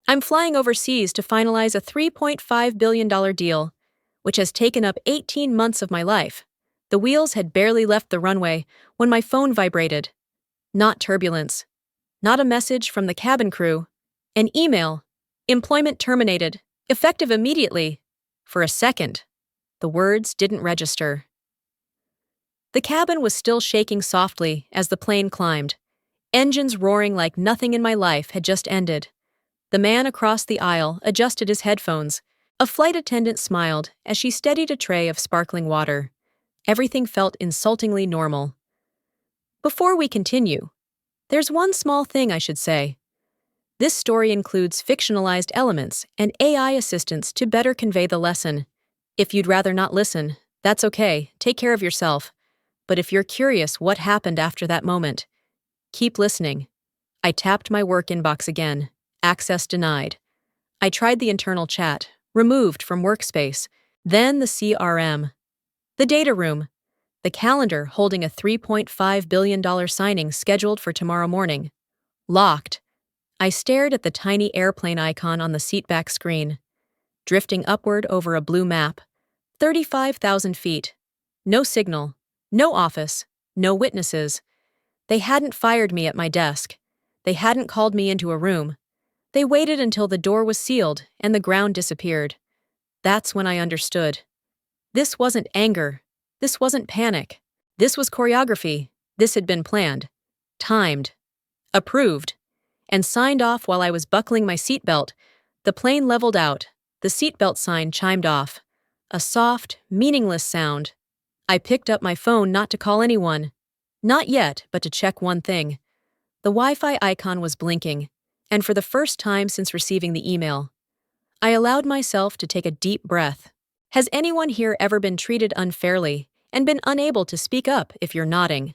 I'm flying overseas to finalize a $3.5 billion deal, which has taken up 18 months of my life. The wheels had barely left the runway when my phone vibrated. Not turbulence. Not a message from the cabin crew. An email. Employment terminated. Effective immediately. For a second, the words didn't register. The cabin was still shaking softly as the plane climbed, engines roaring like nothing in my life had just ended. The man across the aisle adjusted his headphones. A flight attendant smiled as she steadied a tray of sparkling water. Everything felt insultingly normal. Before we continue, there's one small thing I should say. This story includes fictionalized elements and AI assistance to better convey the lesson. If you'd rather not listen, that's okay, take care of yourself. But if you're curious what happened after that moment, keep listening. I tapped my work inbox again. Access denied. I tried the internal chat, removed from workspace, then the CRM. The data room. The calendar holding a $3.5 billion signing scheduled for tomorrow morning. Locked. I stared at the tiny airplane icon on the seatback screen. Drifting upward over a blue map. 35,000 feet. No signal. No office. No witnesses. They hadn't fired me at my desk. They hadn't called me into a room. They waited until the door was sealed and the ground disappeared. That's when I understood. This wasn't anger. This wasn't panic. This was choreography. This had been planned, timed, approved, and signed off while I was buckling my seatbelt. The plane leveled out. The seatbelt sign chimed off. A soft, meaningless sound. I picked up my phone not to call anyone. Not yet, but to check one thing. The Wi-Fi icon was blinking, and for the first time since receiving the email, I allowed myself to take a deep breath. Has anyone here ever been treated unfairly and been unable to speak up? If you're nodding,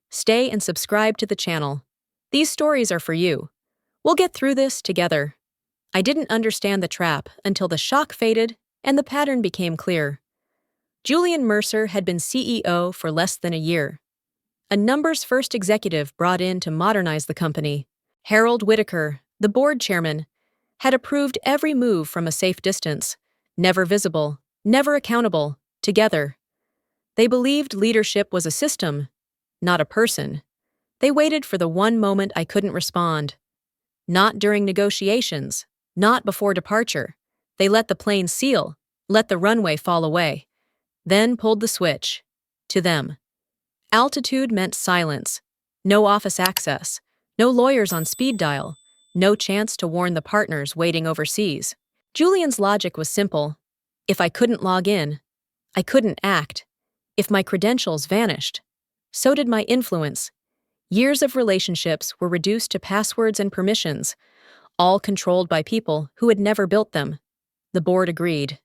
stay and subscribe to the channel. These stories are for you. We'll get through this together. I didn't understand the trap until the shock faded and the pattern became clear. Julian Mercer had been CEO for less than a year. A numbers-first executive brought in to modernize the company. Harold Whitaker, the board chairman, had approved every move from a safe distance, never visible, never accountable, together. They believed leadership was a system, not a person. They waited for the one moment I couldn't respond. Not during negotiations, not before departure. They let the plane seal, let the runway fall away, then pulled the switch. To them, altitude meant silence, no office access, no lawyers on speed dial, no chance to warn the partners waiting overseas. Julian's logic was simple. If I couldn't log in, I couldn't act. If my credentials vanished, so did my influence. Years of relationships were reduced to passwords and permissions, all controlled by people who had never built them. The board agreed.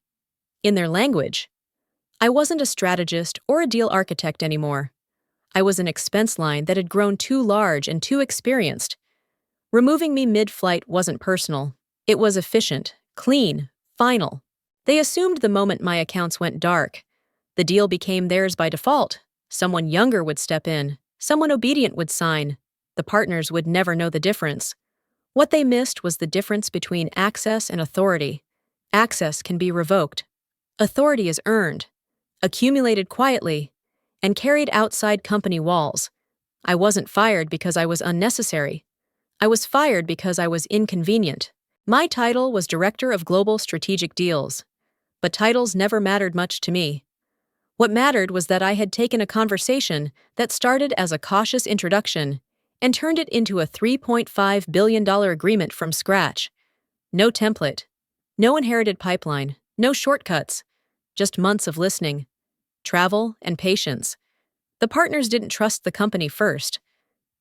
In their language, I wasn't a strategist or a deal architect anymore. I was an expense line that had grown too large and too experienced. Removing me mid-flight wasn't personal. It was efficient, clean, final. They assumed the moment my accounts went dark, the deal became theirs by default. Someone younger would step in. Someone obedient would sign. The partners would never know the difference. What they missed was the difference between access and authority. Access can be revoked. Authority is earned, accumulated quietly, and carried outside company walls. I wasn't fired because I was unnecessary. I was fired because I was inconvenient. My title was Director of Global Strategic Deals, but titles never mattered much to me. What mattered was that I had taken a conversation that started as a cautious introduction and turned it into a $3.5 billion agreement from scratch. No template, no inherited pipeline, no shortcuts, just months of listening, travel, and patience. The partners didn't trust the company first.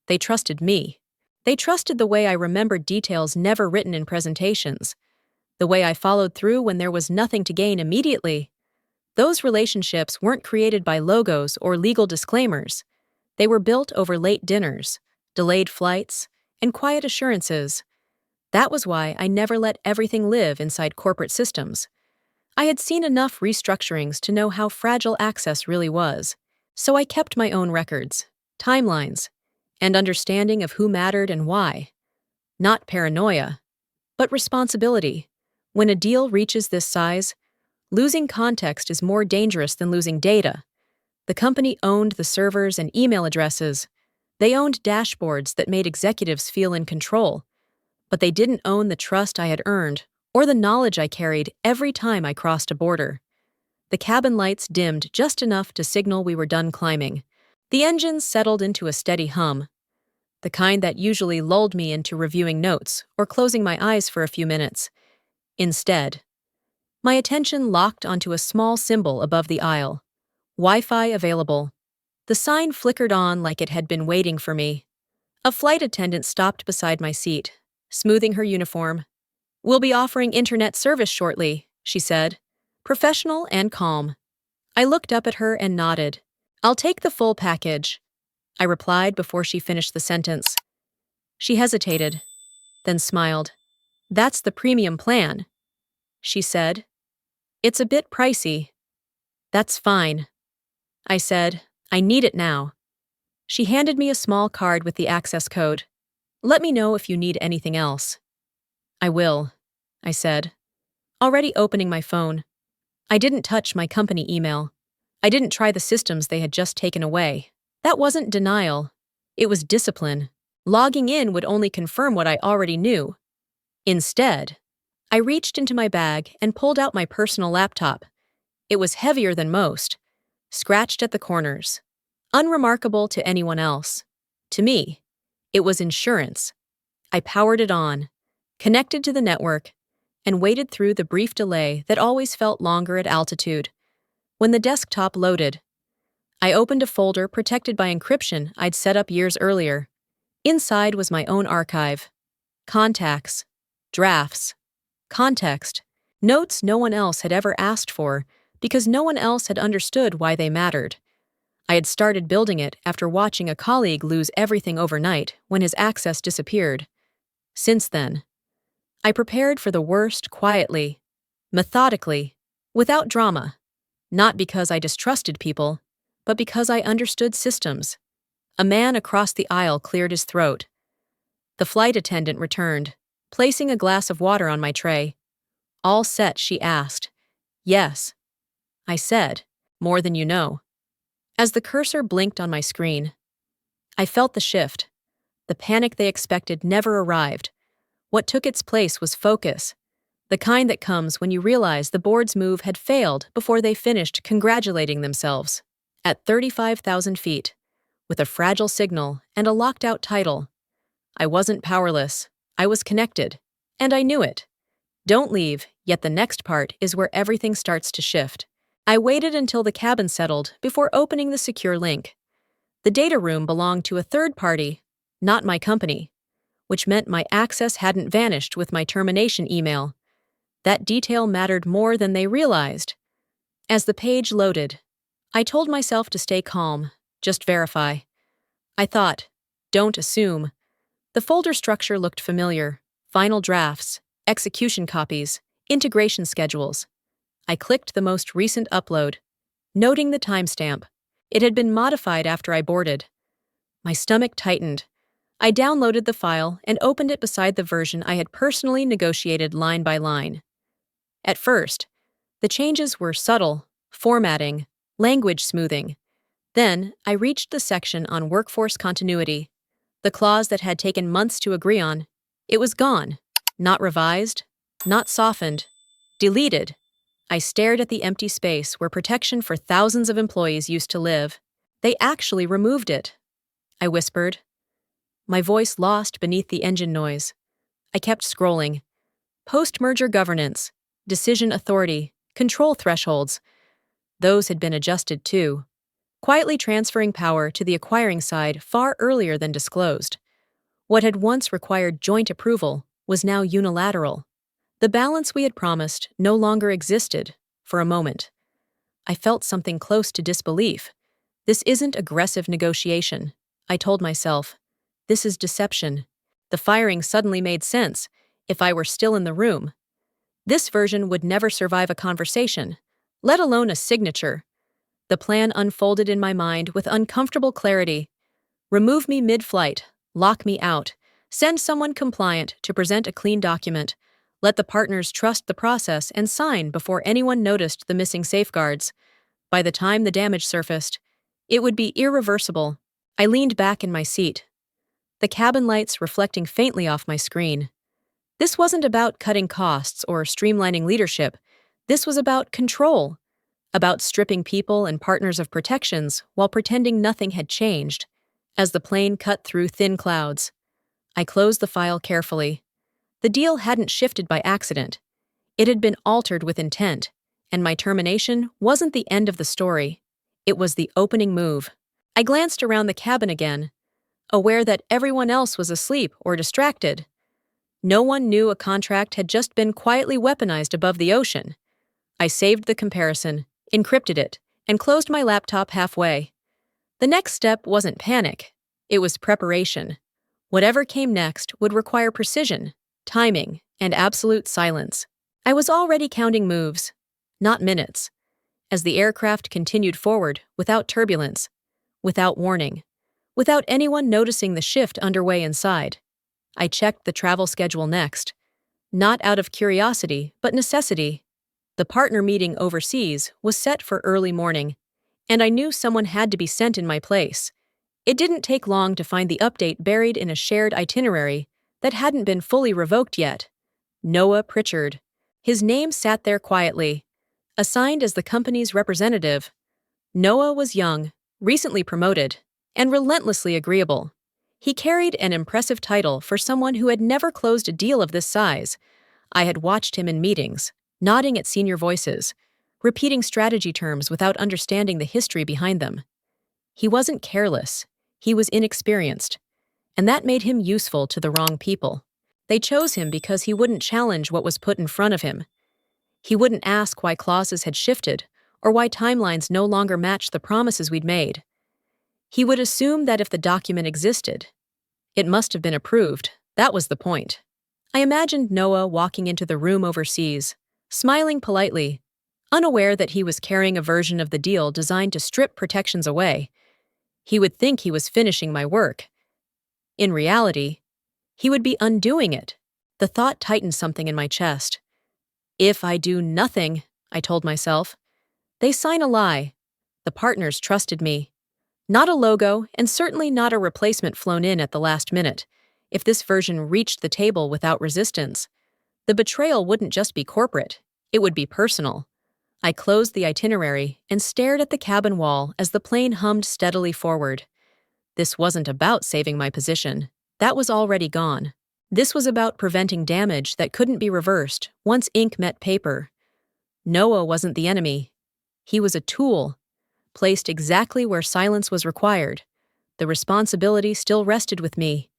They trusted me. They trusted the way I remembered details never written in presentations, the way I followed through when there was nothing to gain immediately. Those relationships weren't created by logos or legal disclaimers. They were built over late dinners, delayed flights, and quiet assurances. That was why I never let everything live inside corporate systems. I had seen enough restructurings to know how fragile access really was, so I kept my own records, timelines, and understanding of who mattered and why. Not paranoia, But responsibility. When a deal reaches this size, losing context is more dangerous than losing data. The company owned the servers and email addresses. They owned dashboards that made executives feel in control. But they didn't own the trust I had earned or the knowledge I carried every time I crossed a border. The cabin lights dimmed just enough to signal we were done climbing. The engines settled into a steady hum, the kind that usually lulled me into reviewing notes or closing my eyes for a few minutes. Instead, my attention locked onto a small symbol above the aisle. Wi-Fi available. The sign flickered on like it had been waiting for me. A flight attendant stopped beside my seat, smoothing her uniform. "We'll be offering internet service shortly," she said, professional and calm. I looked up at her and nodded. "I'll take the full package," I replied before she finished the sentence. She hesitated, then smiled. "That's the premium plan," she said. "It's a bit pricey." "That's fine," I said. "I need it now." She handed me a small card with the access code. "Let me know if you need anything else." "I will," I said, already opening my phone. I didn't touch my company email. I didn't try the systems they had just taken away. That wasn't denial. It was discipline. Logging in would only confirm what I already knew. Instead, I reached into my bag and pulled out my personal laptop. It was heavier than most, scratched at the corners. Unremarkable to anyone else. To me, it was insurance. I powered it on, connected to the network, and waited through the brief delay that always felt longer at altitude. When the desktop loaded, I opened a folder protected by encryption I'd set up years earlier. Inside was my own archive. Contacts, drafts, context, notes no one else had ever asked for because no one else had understood why they mattered. I had started building it after watching a colleague lose everything overnight when his access disappeared. Since then, I prepared for the worst quietly, methodically, without drama, not because I distrusted people, but because I understood systems. A man across the aisle cleared his throat. The flight attendant returned, placing a glass of water on my tray. "All set?" she asked. "Yes," I said, "more than you know." As the cursor blinked on my screen, I felt the shift. The panic they expected never arrived. What took its place was focus, the kind that comes when you realize the board's move had failed before they finished congratulating themselves. At 35,000 feet, with a fragile signal and a locked-out title, I wasn't powerless. I was connected, and I knew it. Don't leave, yet the next part is where everything starts to shift. I waited until the cabin settled before opening the secure link. The data room belonged to a third party, not my company, which meant my access hadn't vanished with my termination email. That detail mattered more than they realized. As the page loaded, I told myself to stay calm, just verify. I thought, don't assume. The folder structure looked familiar. Final drafts, execution copies, integration schedules. I clicked the most recent upload, noting the timestamp. It had been modified after I boarded. My stomach tightened. I downloaded the file and opened it beside the version I had personally negotiated line by line. At first, the changes were subtle, formatting, language smoothing. Then, I reached the section on workforce continuity, the clause that had taken months to agree on. It was gone. Not revised, not softened, deleted. I stared at the empty space where protection for thousands of employees used to live. "They actually removed it," I whispered, my voice lost beneath the engine noise. I kept scrolling. Post-merger governance, decision authority, control thresholds. Those had been adjusted too, quietly transferring power to the acquiring side far earlier than disclosed. What had once required joint approval was now unilateral. The balance we had promised no longer existed, for a moment. I felt something close to disbelief. This isn't aggressive negotiation, I told myself. This is deception. The firing suddenly made sense, if I were still in the room. This version would never survive a conversation, let alone a signature. The plan unfolded in my mind with uncomfortable clarity. Remove me mid-flight, lock me out, send someone compliant to present a clean document, Let the partners trust the process and sign before anyone noticed the missing safeguards. By the time the damage surfaced, it would be irreversible. I leaned back in my seat, the cabin lights reflecting faintly off my screen. This wasn't about cutting costs or streamlining leadership. This was about control, about stripping people and partners of protections while pretending nothing had changed. As the plane cut through thin clouds, I closed the file carefully. The deal hadn't shifted by accident. It had been altered with intent, and my termination wasn't the end of the story. It was the opening move. I glanced around the cabin again, aware that everyone else was asleep or distracted. No one knew a contract had just been quietly weaponized above the ocean. I saved the comparison, encrypted it, and closed my laptop halfway. The next step wasn't panic. It was preparation. Whatever came next would require precision, timing, and absolute silence. I was already counting moves, not minutes, as the aircraft continued forward without turbulence, without warning, without anyone noticing the shift underway inside. I checked the travel schedule next, not out of curiosity, but necessity. The partner meeting overseas was set for early morning, and I knew someone had to be sent in my place. It didn't take long to find the update buried in a shared itinerary that hadn't been fully revoked yet. Noah Pritchard. His name sat there quietly, assigned as the company's representative. Noah was young, recently promoted, and relentlessly agreeable. He carried an impressive title for someone who had never closed a deal of this size. I had watched him in meetings, nodding at senior voices, repeating strategy terms without understanding the history behind them. He wasn't careless, he was inexperienced, and that made him useful to the wrong people. They chose him because he wouldn't challenge what was put in front of him. He wouldn't ask why clauses had shifted or why timelines no longer matched the promises we'd made. He would assume that if the document existed, it must have been approved. That was the point. I imagined Noah walking into the room overseas, smiling politely, unaware that he was carrying a version of the deal designed to strip protections away. He would think he was finishing my work. In reality, he would be undoing it. The thought tightened something in my chest. If I do nothing, I told myself. They sign a lie. The partners trusted me. Not a logo, and certainly not a replacement flown in at the last minute. If this version reached the table without resistance, the betrayal wouldn't just be corporate, it would be personal. I closed the itinerary and stared at the cabin wall as the plane hummed steadily forward. This wasn't about saving my position. That was already gone. This was about preventing damage that couldn't be reversed once ink met paper. Noah wasn't the enemy. He was a tool, placed exactly where silence was required. The responsibility still rested with me,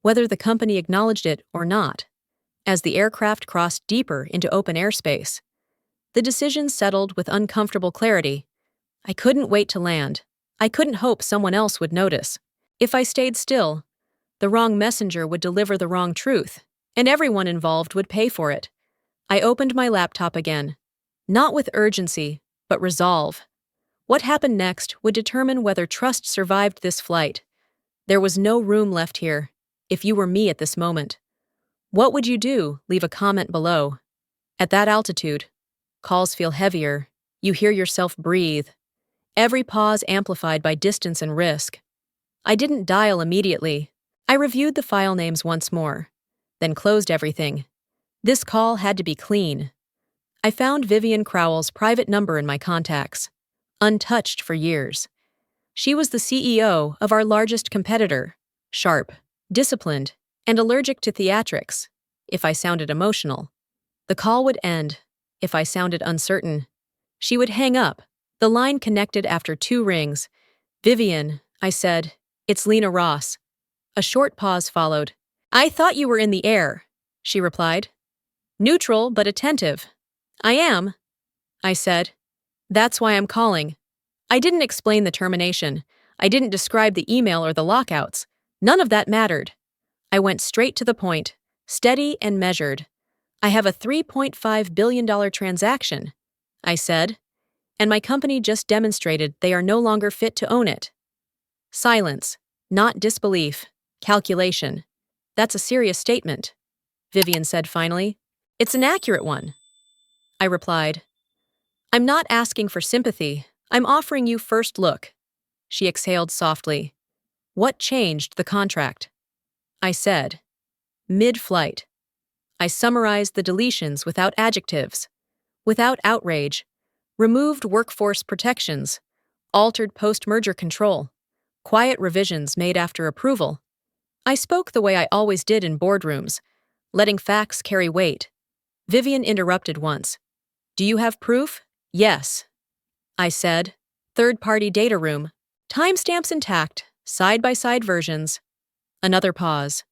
whether the company acknowledged it or not. As the aircraft crossed deeper into open airspace, the decision settled with uncomfortable clarity. I couldn't wait to land. I couldn't hope someone else would notice. If I stayed still, the wrong messenger would deliver the wrong truth, and everyone involved would pay for it. I opened my laptop again, not with urgency, but resolve. What happened next would determine whether trust survived this flight. There was no room left here, if you were me at this moment. What would you do? Leave a comment below. At that altitude, calls feel heavier. You hear yourself breathe. Every pause amplified by distance and risk. I didn't dial immediately. I reviewed the file names once more, then closed everything. This call had to be clean. I found Vivian Crowell's private number in my contacts, untouched for years. She was the CEO of our largest competitor, sharp, disciplined, and allergic to theatrics, if I sounded emotional. The call would end, if I sounded uncertain. She would hang up. The line connected after 2 rings. "Vivian," I said, "it's Lena Ross." A short pause followed. "I thought you were in the air," she replied. Neutral but attentive. "I am," I said. "That's why I'm calling." I didn't explain the termination. I didn't describe the email or the lockouts. None of that mattered. I went straight to the point, steady and measured. "I have a $3.5 billion transaction," I said, "and my company just demonstrated they are no longer fit to own it." Silence, not disbelief. Calculation. "That's a serious statement," Vivian said finally. It's an accurate one, I replied. I'm not asking for sympathy. I'm offering you first look. She exhaled softly. What changed the contract? I said. Mid-flight. I summarized the deletions without adjectives, without outrage, removed workforce protections, altered post-merger control, quiet revisions made after approval. I spoke the way I always did in boardrooms, letting facts carry weight. Vivian interrupted once. Do you have proof? Yes, I said. Third-party data room. Timestamps intact, side-by-side versions. Another pause.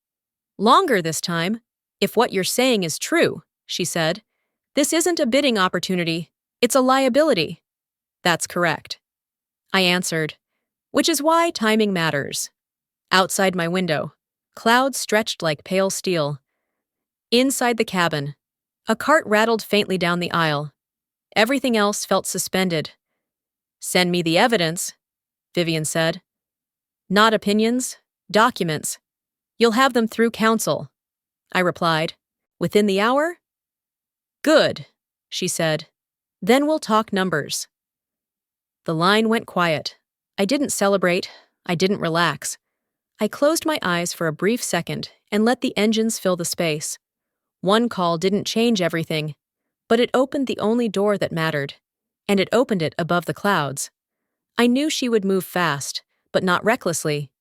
Longer this time. If what you're saying is true, she said. This isn't a bidding opportunity. It's a liability. That's correct, I answered, which is why timing matters. Outside my window, clouds stretched like pale steel. Inside the cabin, a cart rattled faintly down the aisle. Everything else felt suspended. Send me the evidence, Vivian said. Not opinions, documents. You'll have them through counsel, I replied. Within the hour? Good, she said. Then we'll talk numbers. The line went quiet. I didn't celebrate. I didn't relax. I closed my eyes for a brief second and let the engines fill the space. One call didn't change everything, but it opened the only door that mattered, and it opened it above the clouds. I knew she would move fast, but not recklessly.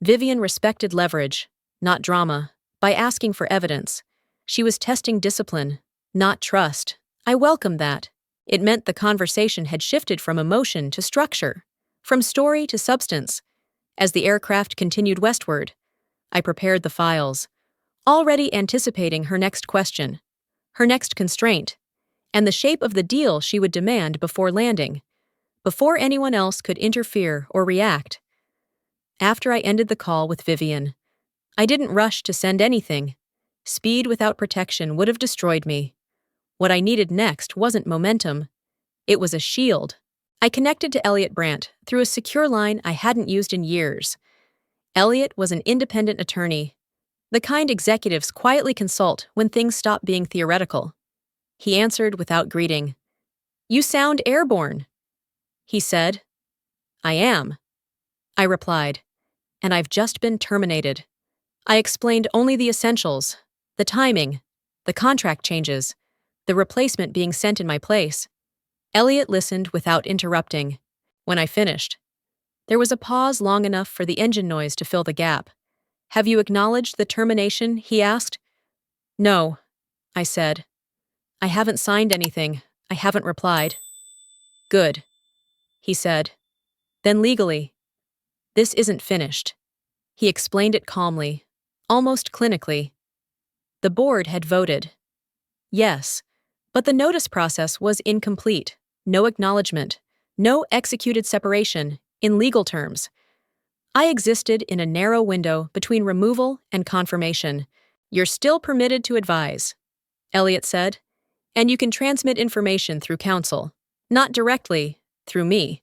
Vivian respected leverage, not drama, by asking for evidence. She was testing discipline, not trust. I welcomed that. It meant the conversation had shifted from emotion to structure, from story to substance. As the aircraft continued westward, I prepared the files, already anticipating her next question, her next constraint, and the shape of the deal she would demand before landing, before anyone else could interfere or react. After I ended the call with Vivian, I didn't rush to send anything. Speed without protection would have destroyed me. What I needed next wasn't momentum. It was a shield. I connected to Elliot Brandt through a secure line I hadn't used in years. Elliot was an independent attorney, the kind executives quietly consult when things stop being theoretical. He answered without greeting. You sound airborne, he said. I am, I replied, and I've just been terminated. I explained only the essentials, the timing, the contract changes, the replacement being sent in my place. Elliot listened without interrupting. When I finished, there was a pause long enough for the engine noise to fill the gap. Have you acknowledged the termination? He asked. No, I said. I haven't signed anything. I haven't replied. Good, he said. Then legally. This isn't finished. He explained it calmly, almost clinically. The board had voted. Yes, but the notice process was incomplete. No acknowledgement, no executed separation, in legal terms. I existed in a narrow window between removal and confirmation. You're still permitted to advise, Elliot said, and you can transmit information through counsel, not directly, through me.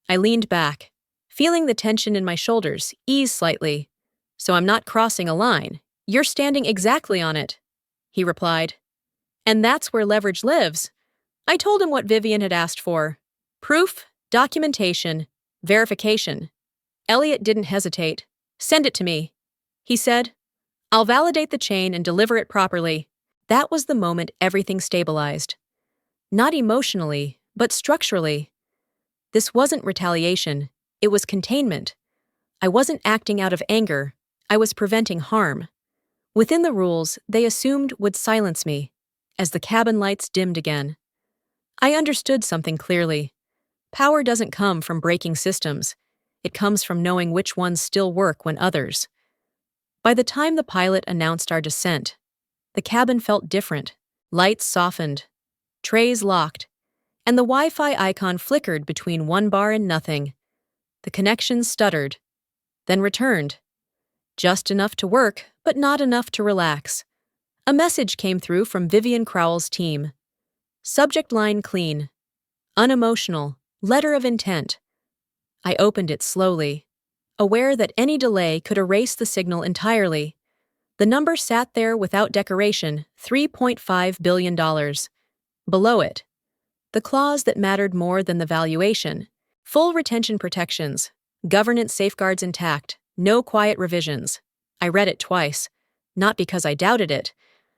I leaned back, feeling the tension in my shoulders ease slightly. So I'm not crossing a line. You're standing exactly on it, he replied. And that's where leverage lives. I told him what Vivian had asked for. Proof, documentation, verification. Elliot didn't hesitate. Send it to me, he said. I'll validate the chain and deliver it properly. That was the moment everything stabilized. Not emotionally, but structurally. This wasn't retaliation. It was containment. I wasn't acting out of anger. I was preventing harm. Within the rules, they assumed would silence me, as the cabin lights dimmed again. I understood something clearly. Power doesn't come from breaking systems. It comes from knowing which ones still work when others. By the time the pilot announced our descent, the cabin felt different. Lights softened, trays locked, and the Wi-Fi icon flickered between one bar and nothing. The connection stuttered, then returned. Just enough to work, but not enough to relax. A message came through from Vivian Crowell's team. Subject line clean. Unemotional. Letter of intent. I opened it slowly, aware that any delay could erase the signal entirely. The number sat there without decoration, $3.5 billion. Below it, the clause that mattered more than the valuation. Full retention protections, governance safeguards intact, no quiet revisions. I read it twice, not because I doubted it,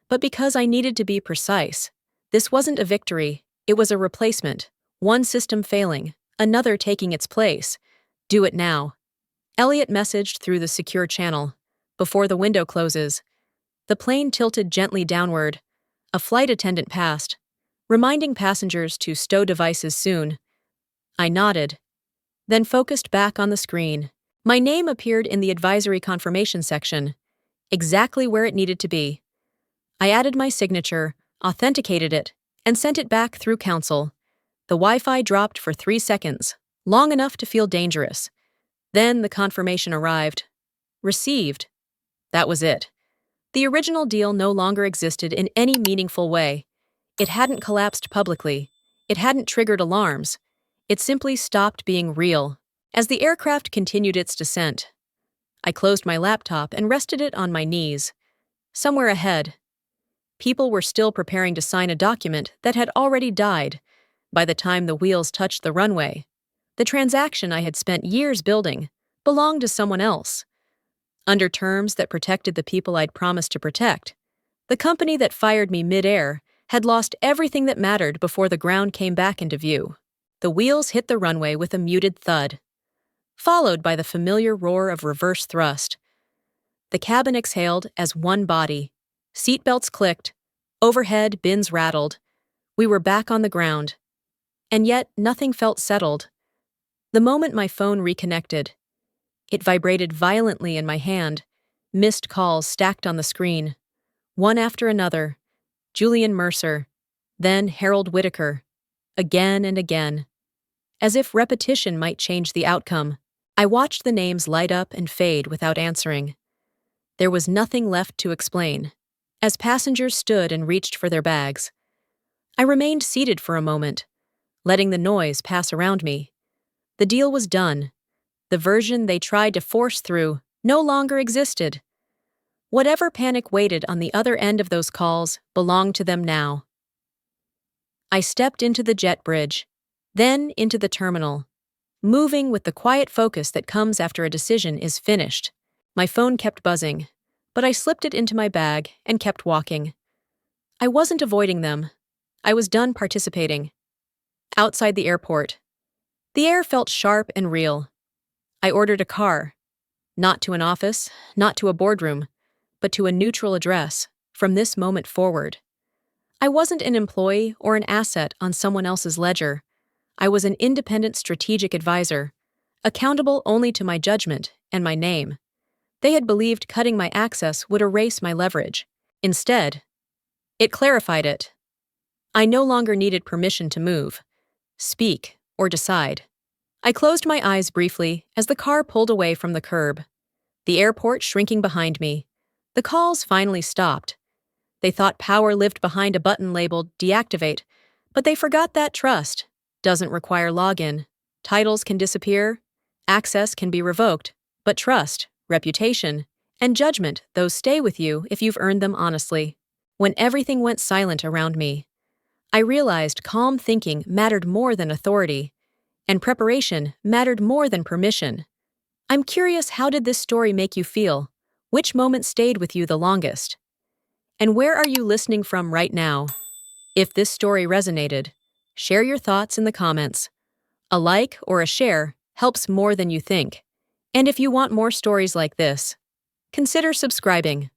but because I needed to be precise. This wasn't a victory, it was a replacement. One system failing, another taking its place. Do it now. Elliot messaged through the secure channel. Before the window closes. The plane tilted gently downward. A flight attendant passed, reminding passengers to stow devices soon. I nodded, then focused back on the screen. My name appeared in the advisory confirmation section, exactly where it needed to be. I added my signature, authenticated it, and sent it back through council. The Wi-Fi dropped for 3 seconds, long enough to feel dangerous. Then the confirmation arrived. Received. That was it. The original deal no longer existed in any meaningful way. It hadn't collapsed publicly. It hadn't triggered alarms. It simply stopped being real. As the aircraft continued its descent, I closed my laptop and rested it on my knees. Somewhere ahead, people were still preparing to sign a document that had already died by the time the wheels touched the runway. The transaction I had spent years building belonged to someone else, under terms that protected the people I'd promised to protect. The company that fired me midair had lost everything that mattered before the ground came back into view. The wheels hit the runway with a muted thud, followed by the familiar roar of reverse thrust. The cabin exhaled as one body. Seatbelts clicked. Overhead, bins rattled. We were back on the ground. And yet, nothing felt settled. The moment my phone reconnected, it vibrated violently in my hand. Missed calls stacked on the screen. One after another. Julian Mercer. Then Harold Whitaker. Again and again. As if repetition might change the outcome. I watched the names light up and fade without answering. There was nothing left to explain. As passengers stood and reached for their bags, I remained seated for a moment, letting the noise pass around me. The deal was done. The version they tried to force through no longer existed. Whatever panic waited on the other end of those calls belonged to them now. I stepped into the jet bridge, then into the terminal, moving with the quiet focus that comes after a decision is finished. My phone kept buzzing, but I slipped it into my bag and kept walking. I wasn't avoiding them. I was done participating. Outside the airport, the air felt sharp and real. I ordered a car, not to an office, not to a boardroom, but to a neutral address from this moment forward. I wasn't an employee or an asset on someone else's ledger. I was an independent strategic advisor, accountable only to my judgment and my name. They had believed cutting my access would erase my leverage. Instead, it clarified it. I no longer needed permission to move, speak, or decide. I closed my eyes briefly as the car pulled away from the curb, the airport shrinking behind me. The calls finally stopped. They thought power lived behind a button labeled deactivate, but they forgot that trust doesn't require login. Titles can disappear, access can be revoked, but trust, reputation, and judgment, those stay with you if you've earned them honestly. When everything went silent around me, I realized calm thinking mattered more than authority, and preparation mattered more than permission. I'm curious, how did this story make you feel? Which moment stayed with you the longest? And where are you listening from right now? If this story resonated, share your thoughts in the comments. A like or a share helps more than you think. And if you want more stories like this, consider subscribing.